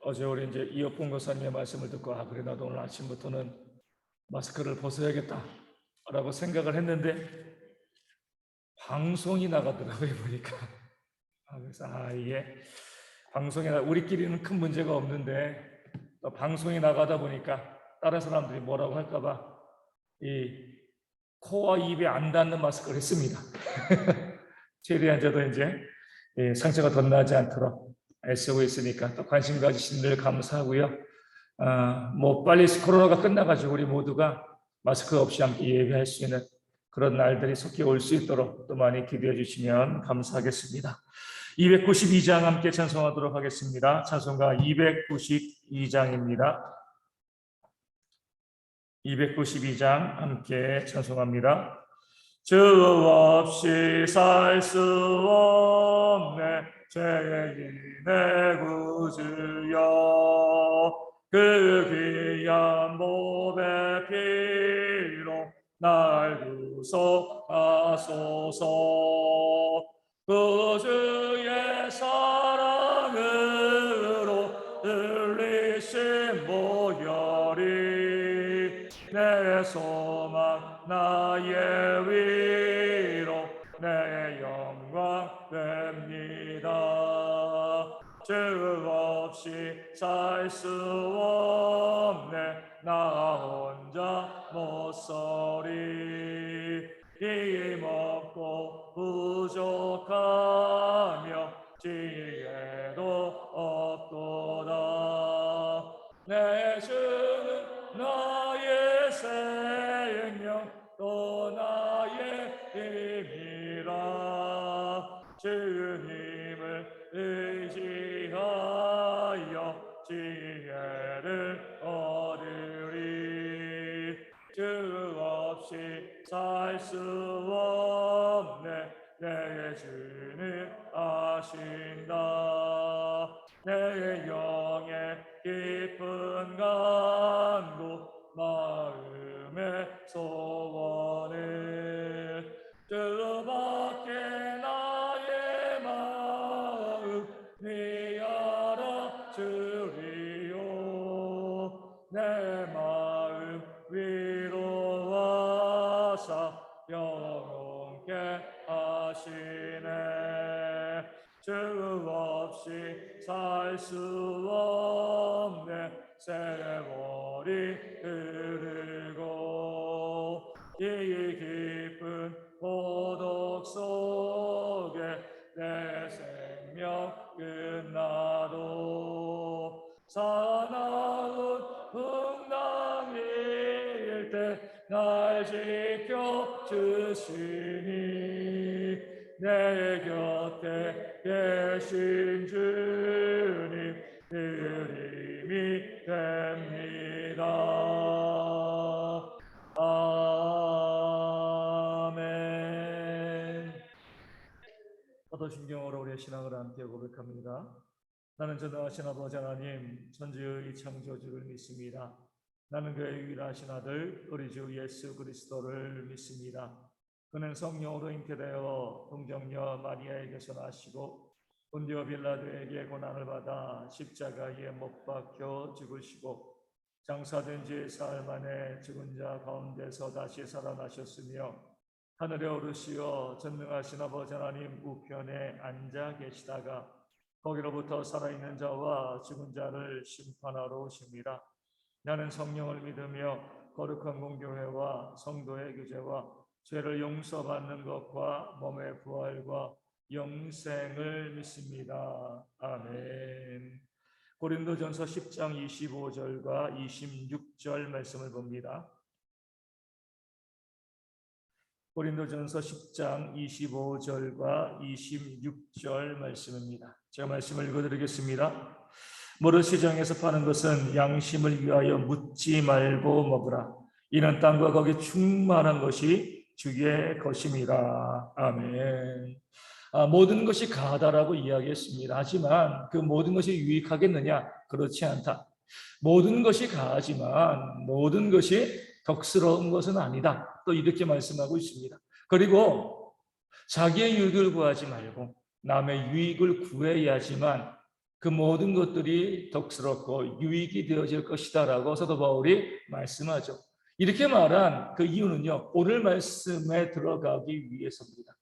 어제 우리 이제 이어폰 교사님의 말씀을 듣고 그래 나도 오늘 아침부터는 마스크를 벗어야겠다라고 생각을 했는데 방송이 나가더라고요 보니까. 그래서 이게 방송이 우리끼리는 큰 문제가 없는데 또 방송이 나가다 보니까 다른 사람들이 뭐라고 할까봐 이 코와 입에 안 닿는 마스크를 했습니다. 최대한 저도 이제 상처가 덧나지 않도록 애쓰고 있으니까 또 관심 가지신 늘 감사하고요. 뭐 빨리 코로나가 끝나가지고 우리 모두가 마스크 없이 함께 예배할 수 있는 그런 날들이 속히 올 수 있도록 또 많이 기도해 주시면 감사하겠습니다. 292장 함께 찬송하도록 하겠습니다. 찬송가 292장입니다. 292장 함께 찬송합니다. 주 없이 살 수 없네 죄인의 구주여 그 귀한 몸의 피로 날 구속하소서 구주의 사랑으로 들리신 보혈이 내 소망 나의 위로 내 영광 됩니다. 주 없이 살 수 없네 나 혼자 못 서리 힘없고 부족하며 지혜도 없도다. 내 주는 나의 생명 또 나의 힘이라. 주님을 의지하여 지혜를 얻으리. 주 없이 살 수 없네 내 주는 아신다. 내 영의 깊은 간구 마음의 소원을 주밖에 나의 마음 네 알아주리오. 내 마음 위로하사 영원케 하시네. 주 없이 살 수 없네 세월이 흐르고 이 깊은 고독 속에 내 생명 끝나도 사나운 풍랑일 때 날 지켜주시니 내 곁에 계신 주님 늘 힘이 됩니다. 아멘. 사도신경으로 우리의 신앙을 함께 고백합니다. 나는 전능하신 아버지 하나님 천지의 창조주를 믿습니다. 나는 그의 유일하신 아들 우리 주 예수 그리스도를 믿습니다. 그는 성령으로 잉태되어 동정녀 마리아에게서 나시고 본디오 빌라도에게 고난을 받아 십자가에 못 박혀 죽으시고 장사된 지 사흘 만에 죽은 자 가운데서 다시 살아나셨으며 하늘에 오르시어 전능하신 아버지 하나님 우편에 앉아 계시다가 거기로부터 살아있는 자와 죽은 자를 심판하러 오십니다. 나는 성령을 믿으며 거룩한 공교회와 성도의 교제와 죄를 용서받는 것과 몸의 부활과 영생을 믿습니다. 아멘. 고린도전서 10장 25절과 26절 말씀을 봅니다. 고린도전서 10장 25절과 26절 말씀입니다. 제가 말씀을 읽어드리겠습니다. 모든 시장에서 파는 것은 양심을 위하여 묻지 말고 먹으라. 이는 땅과 거기 충만한 것이 주의 것임이라. 아멘. 모든 것이 가하다라고 이야기했습니다. 하지만 그 모든 것이 유익하겠느냐? 그렇지 않다. 모든 것이 가하지만 모든 것이 덕스러운 것은 아니다. 또 이렇게 말씀하고 있습니다. 그리고 자기의 유익을 구하지 말고 남의 유익을 구해야지만 그 모든 것들이 덕스럽고 유익이 되어질 것이다라고 사도 바울이 말씀하죠. 이렇게 말한 그 이유는요, 오늘 말씀에 들어가기 위해서입니다.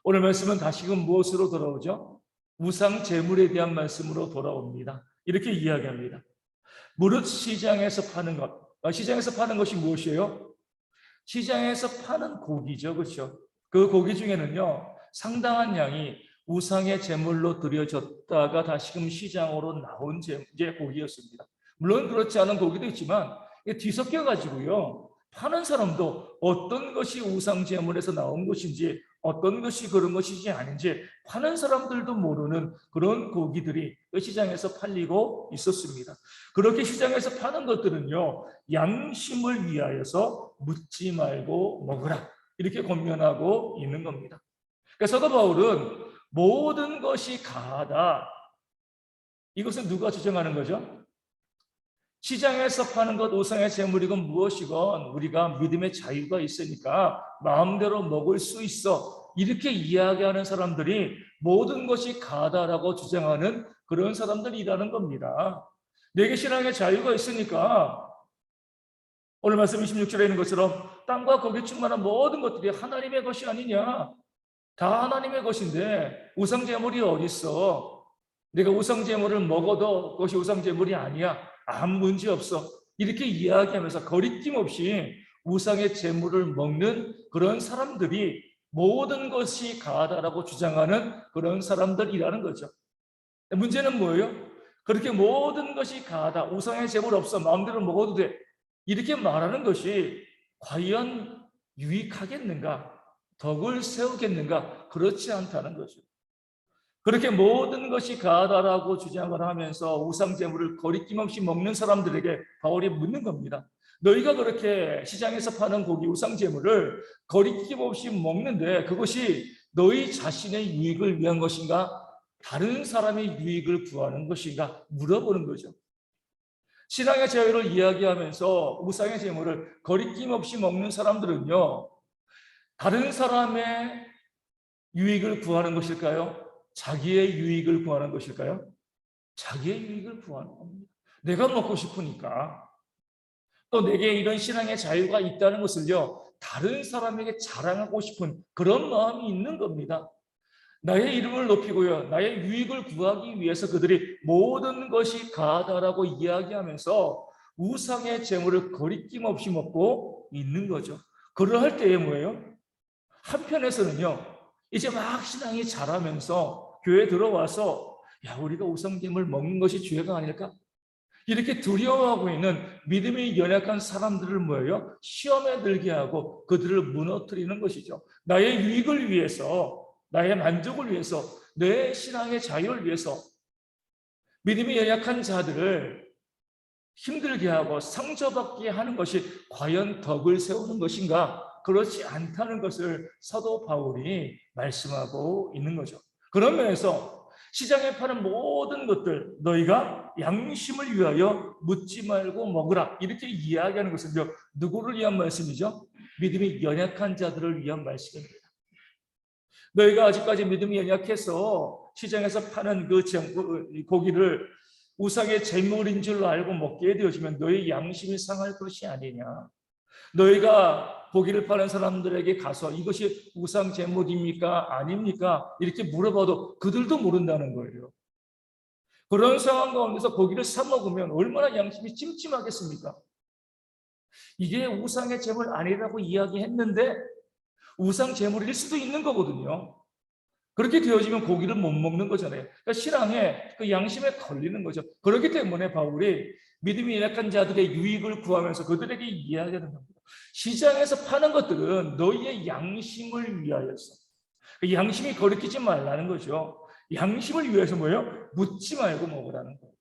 오늘 말씀은 다시금 무엇으로 돌아오죠? 우상 제물에 대한 말씀으로 돌아옵니다. 이렇게 이야기합니다. 무릇 시장에서 파는 것, 시장에서 파는 것이 무엇이에요? 시장에서 파는 고기죠, 그렇죠? 그 고기 중에는요, 상당한 양이 우상의 제물로 드려졌다가 다시금 시장으로 나온 고기였습니다. 물론 그렇지 않은 고기도 있지만 뒤섞여 가지고요, 파는 사람도 어떤 것이 우상 제물에서 나온 것인지, 어떤 것이 그런 것이지 아닌지 파는 사람들도 모르는 그런 고기들이 시장에서 팔리고 있었습니다. 그렇게 시장에서 파는 것들은요, 양심을 위하여서 묻지 말고 먹으라, 이렇게 권면하고 있는 겁니다. 그래서 사도 바울은 모든 것이 가하다, 이것은 누가 주장하는 거죠? 시장에서 파는 것, 우상의 제물이건 무엇이건 우리가 믿음의 자유가 있으니까 마음대로 먹을 수 있어, 이렇게 이야기하는 사람들이 모든 것이 가다라고 주장하는 그런 사람들이라는 겁니다. 내게 신앙의 자유가 있으니까 오늘 말씀 26절에 있는 것처럼 땅과 거기에 충만한 모든 것들이 하나님의 것이 아니냐, 다 하나님의 것인데 우상 제물이 어디 있어? 내가 우상 제물을 먹어도 그것이 우상 제물이 아니야, 아무 문제 없어, 이렇게 이야기하면서 거리낌 없이 우상의 제물을 먹는 그런 사람들이 모든 것이 가하다라고 주장하는 그런 사람들이라는 거죠. 문제는 뭐예요? 그렇게 모든 것이 가하다, 우상의 제물 없어, 마음대로 먹어도 돼, 이렇게 말하는 것이 과연 유익하겠는가, 덕을 세우겠는가? 그렇지 않다는 거죠. 그렇게 모든 것이 가하다라고 주장을 하면서 우상 제물을 거리낌 없이 먹는 사람들에게 바울이 묻는 겁니다. 너희가 그렇게 시장에서 파는 고기, 우상 제물을 거리낌 없이 먹는데 그것이 너희 자신의 유익을 위한 것인가, 다른 사람의 유익을 구하는 것인가 물어보는 거죠. 신앙의 자유를 이야기하면서 우상의 제물을 거리낌 없이 먹는 사람들은요, 다른 사람의 유익을 구하는 것일까요? 자기의 유익을 구하는 것일까요? 자기의 유익을 구하는 겁니다. 내가 먹고 싶으니까. 또 내게 이런 신앙의 자유가 있다는 것을요, 다른 사람에게 자랑하고 싶은 그런 마음이 있는 겁니다. 나의 이름을 높이고요, 나의 유익을 구하기 위해서 그들이 모든 것이 가하다라고 이야기하면서 우상의 재물을 거리낌 없이 먹고 있는 거죠. 그러할 때에 뭐예요? 한편에서는요, 이제 막 신앙이 자라면서 교회에 들어와서 야, 우리가 우상제물 먹는 것이 죄가 아닐까? 이렇게 두려워하고 있는 믿음이 연약한 사람들을 뭐예요? 시험에 들게 하고 그들을 무너뜨리는 것이죠. 나의 유익을 위해서, 나의 만족을 위해서, 내 신앙의 자유를 위해서 믿음이 연약한 자들을 힘들게 하고 상처받게 하는 것이 과연 덕을 세우는 것인가? 그렇지 않다는 것을 사도 바울이 말씀하고 있는 거죠. 그런 면에서 시장에 파는 모든 것들 너희가 양심을 위하여 묻지 말고 먹으라, 이렇게 이야기하는 것은 누구를 위한 말씀이죠? 믿음이 연약한 자들을 위한 말씀입니다. 너희가 아직까지 믿음이 연약해서 시장에서 파는 그 고기를 우상의 제물인 줄 알고 먹게 되어지면 너희 양심이 상할 것이 아니냐. 너희가 고기를 파는 사람들에게 가서 이것이 우상 제물입니까? 아닙니까? 이렇게 물어봐도 그들도 모른다는 거예요. 그런 상황 가운데서 고기를 사 먹으면 얼마나 양심이 찜찜하겠습니까? 이게 우상의 제물 아니라고 이야기했는데 우상 제물일 수도 있는 거거든요. 그렇게 되어지면 고기를 못 먹는 거잖아요. 그러니까 신앙에 그 양심에 걸리는 거죠. 그렇기 때문에 바울이 믿음이 약한 자들의 유익을 구하면서 그들에게 이야기하는 겁니다. 시장에서 파는 것들은 너희의 양심을 위하여서, 그 양심이 거리끼지 말라는 거죠. 양심을 위해서 뭐예요? 묻지 말고 먹으라는 거예요.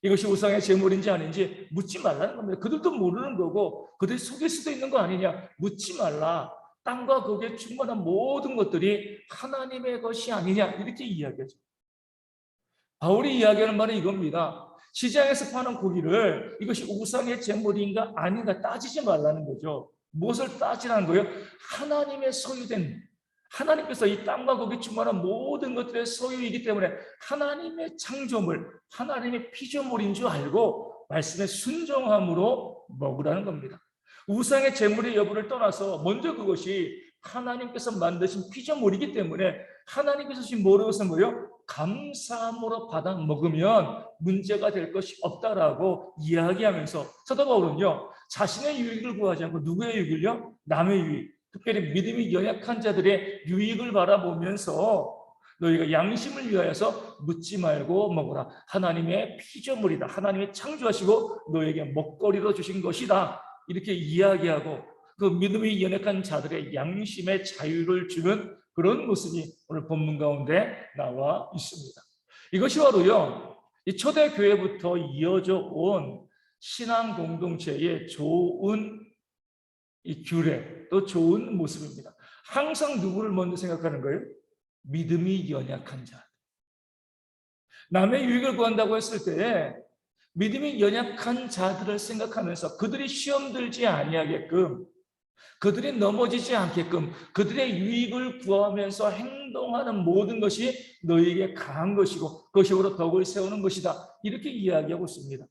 이것이 우상의 제물인지 아닌지 묻지 말라는 겁니다. 그들도 모르는 거고 그들이 속일 수도 있는 거 아니냐. 묻지 말라. 땅과 거기에 충만한 모든 것들이 하나님의 것이 아니냐, 이렇게 이야기하죠. 바울이 이야기하는 말은 이겁니다. 시장에서 파는 고기를 이것이 우상의 제물인가 아닌가 따지지 말라는 거죠. 무엇을 따지라는 거예요? 하나님의 소유된, 하나님께서 이 땅과 거기 충만한 모든 것들의 소유이기 때문에 하나님의 창조물, 하나님의 피조물인 줄 알고 말씀에 순종함으로 먹으라는 겁니다. 우상의 제물의 여부를 떠나서 먼저 그것이 하나님께서 만드신 피조물이기 때문에 하나님께서 주신 것은 뭐예요? 감사함으로 받아 먹으면 문제가 될 것이 없다라고 이야기하면서 사도 바울은요, 자신의 유익을 구하지 않고 누구의 유익을요? 남의 유익, 특별히 믿음이 연약한 자들의 유익을 바라보면서 너희가 양심을 위하여서 묻지 말고 먹어라. 하나님의 피조물이다. 하나님의 창조하시고 너에게 먹거리로 주신 것이다. 이렇게 이야기하고 그 믿음이 연약한 자들의 양심의 자유를 주는 그런 모습이 오늘 본문 가운데 나와 있습니다. 이것이 바로요, 이 초대교회부터 이어져 온 신앙 공동체의 좋은 이 규례, 또 좋은 모습입니다. 항상 누구를 먼저 생각하는 거예요? 믿음이 연약한 자. 남의 유익을 구한다고 했을 때 믿음이 연약한 자들을 생각하면서 그들이 시험 들지 아니하게끔, 그들이 넘어지지 않게끔 그들의 유익을 구하면서 행동하는 모든 것이 너희에게 강한 것이고 그것으로 덕을 세우는 것이다. 이렇게 이야기하고 있습니다.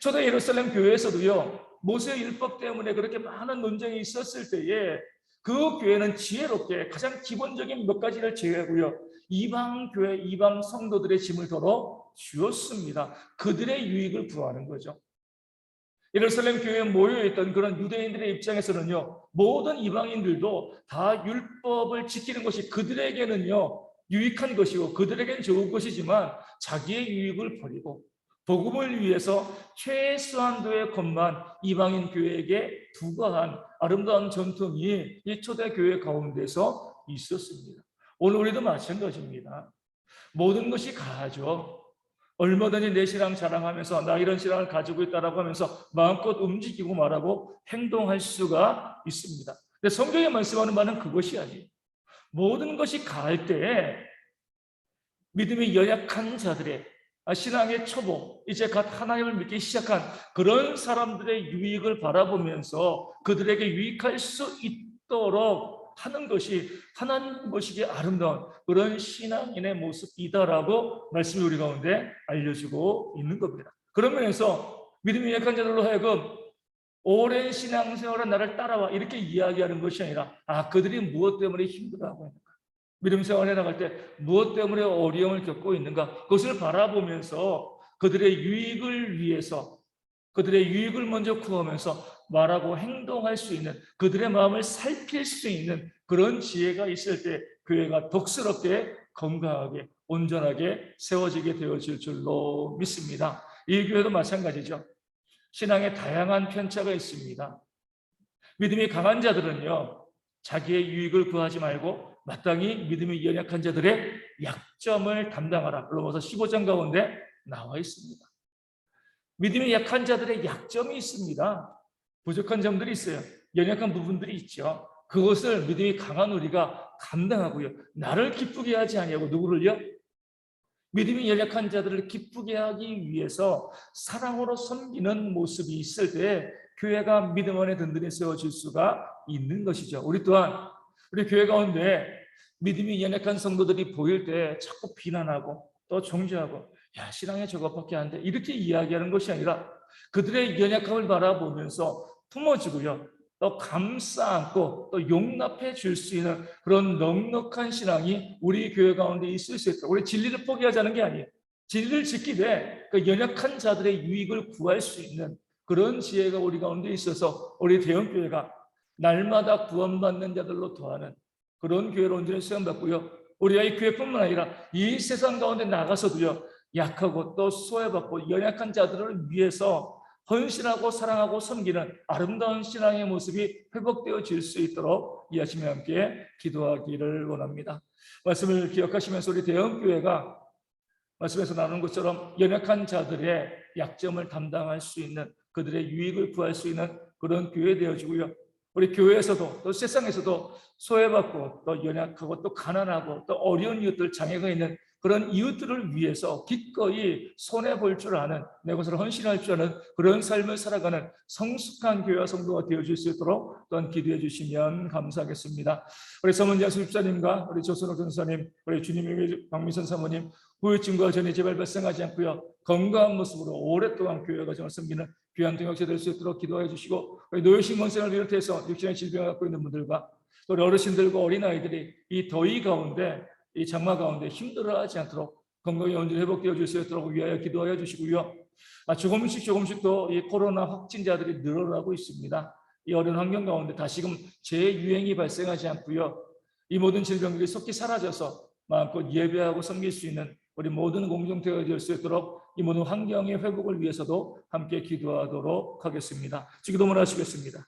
초대 예루살렘 교회에서도요, 모세 율법 때문에 그렇게 많은 논쟁이 있었을 때에 그 교회는 지혜롭게 가장 기본적인 몇 가지를 제외하고요, 이방 교회, 이방 성도들의 짐을 덜어 주었습니다. 그들의 유익을 구하는 거죠. 예루살렘 교회에 모여있던 그런 유대인들의 입장에서는요, 모든 이방인들도 다 율법을 지키는 것이 그들에게는요 유익한 것이고 그들에겐 좋은 것이지만 자기의 유익을 버리고 복음을 위해서 최소한도의 것만 이방인 교회에게 부과한 아름다운 전통이 이 초대교회 가운데서 있었습니다. 오늘 우리도 마찬가지입니다. 모든 것이 가하죠. 얼마든지 내 신앙 자랑하면서 나 이런 신앙을 가지고 있다라고 하면서 마음껏 움직이고 말하고 행동할 수가 있습니다. 근데 성경에 말씀하는 바는 그것이 아니에요. 모든 것이 가할 때에 믿음이 연약한 자들의 신앙의 초보, 이제 갓 하나님을 믿기 시작한 그런 사람들의 유익을 바라보면서 그들에게 유익할 수 있도록 하는 것이 하나님 보시기에 아름다운 그런 신앙인의 모습이다라고 말씀이 우리 가운데 알려주고 있는 겁니다. 그런 면에서 믿음이 약한 자들로 하여금 오랜 신앙생활은 나를 따라와 이렇게 이야기하는 것이 아니라 그들이 무엇 때문에 힘들어하고 있는가, 믿음 생활에 나갈 때 무엇 때문에 어려움을 겪고 있는가, 그것을 바라보면서 그들의 유익을 위해서 그들의 유익을 먼저 구하면서 말하고 행동할 수 있는, 그들의 마음을 살필 수 있는 그런 지혜가 있을 때 교회가 덕스럽게 건강하게 온전하게 세워지게 되어질 줄로 믿습니다. 이 교회도 마찬가지죠. 신앙에 다양한 편차가 있습니다. 믿음이 강한 자들은요, 자기의 유익을 구하지 말고 마땅히 믿음이 연약한 자들의 약점을 담당하라. 로마서 15장 가운데 나와 있습니다. 믿음이 약한 자들의 약점이 있습니다. 부족한 점들이 있어요. 연약한 부분들이 있죠. 그것을 믿음이 강한 우리가 감당하고요, 나를 기쁘게 하지 아니하고 누구를요? 믿음이 연약한 자들을 기쁘게 하기 위해서 사랑으로 섬기는 모습이 있을 때 교회가 믿음 안에 든든히 세워질 수가 있는 것이죠. 우리 또한 우리 교회 가운데 믿음이 연약한 성도들이 보일 때 자꾸 비난하고 또 정죄하고 신앙에 저것밖에 안 돼 이렇게 이야기하는 것이 아니라 그들의 연약함을 바라보면서 품어주고요, 또 감싸 안고 또 용납해 줄 수 있는 그런 넉넉한 신앙이 우리 교회 가운데 있을 수 있다. 우리 진리를 포기하자는 게 아니에요. 진리를 지키되 그 연약한 자들의 유익을 구할 수 있는 그런 지혜가 우리 가운데 있어서 우리 대형교회가 날마다 구원받는 자들로 더하는 그런 교회로 온전히 수용받고요, 우리가 이 교회뿐만 아니라 이 세상 가운데 나가서도요, 약하고 또 소외받고 연약한 자들을 위해서 헌신하고 사랑하고 섬기는 아름다운 신앙의 모습이 회복되어질 수 있도록 이 아침에 함께 기도하기를 원합니다. 말씀을 기억하시면서 우리 대형교회가 말씀에서 나누는 것처럼 연약한 자들의 약점을 담당할 수 있는, 그들의 유익을 구할 수 있는 그런 교회 되어지고요, 우리 교회에서도 또 세상에서도 소외받고 또 연약하고 또 가난하고 또 어려운 이웃들, 장애가 있는 그런 이웃들을 위해서 기꺼이 손해볼 줄 아는, 내 것을 헌신할 줄 아는 그런 삶을 살아가는 성숙한 교회와 성도가 되어줄 수 있도록 또한 기도해 주시면 감사하겠습니다. 우리 서문재 수집사님과 우리 조선옥 전사님, 우리 주님의 박미선 사모님, 후유증과 전이 제발 발생하지 않고요, 건강한 모습으로 오랫동안 교회 과정을 섬기는 귀한 동역자 될 수 있도록 기도해 주시고, 우리 노여식 원생을 비롯해서 육신의 질병을 갖고 있는 분들과 또 어르신들과 어린아이들이 이 더위 가운데, 이 장마 가운데 힘들어하지 않도록 건강이 온전히 회복되어 줄 수 있도록 위하여 기도하여 주시고요. 조금씩 또 이 코로나 확진자들이 늘어나고 있습니다. 이 어려운 환경 가운데 다시금 재유행이 발생하지 않고요, 이 모든 질병들이 속히 사라져서 마음껏 예배하고 섬길 수 있는 우리 모든 공동체가 될 수 있도록 이 모든 환경의 회복을 위해서도 함께 기도하도록 하겠습니다. 기도문 하시겠습니다.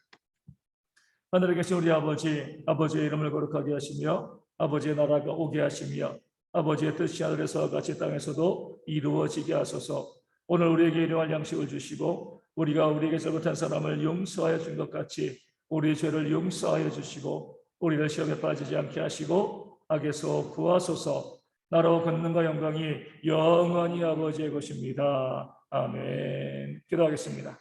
하늘에 계신 우리 아버지, 아버지의 이름을 거룩하게 하시며 아버지의 나라가 오게 하시며 아버지의 뜻이 하늘에서 같이 땅에서도 이루어지게 하소서. 오늘 우리에게 일용할 양식을 주시고 우리가 우리에게 잘못한 사람을 용서하여 준 것 같이 우리의 죄를 용서하여 주시고 우리를 시험에 빠지지 않게 하시고 악에서 구하소서. 나라와 권능과 영광이 영원히 아버지의 것입니다. 아멘. 기도하겠습니다.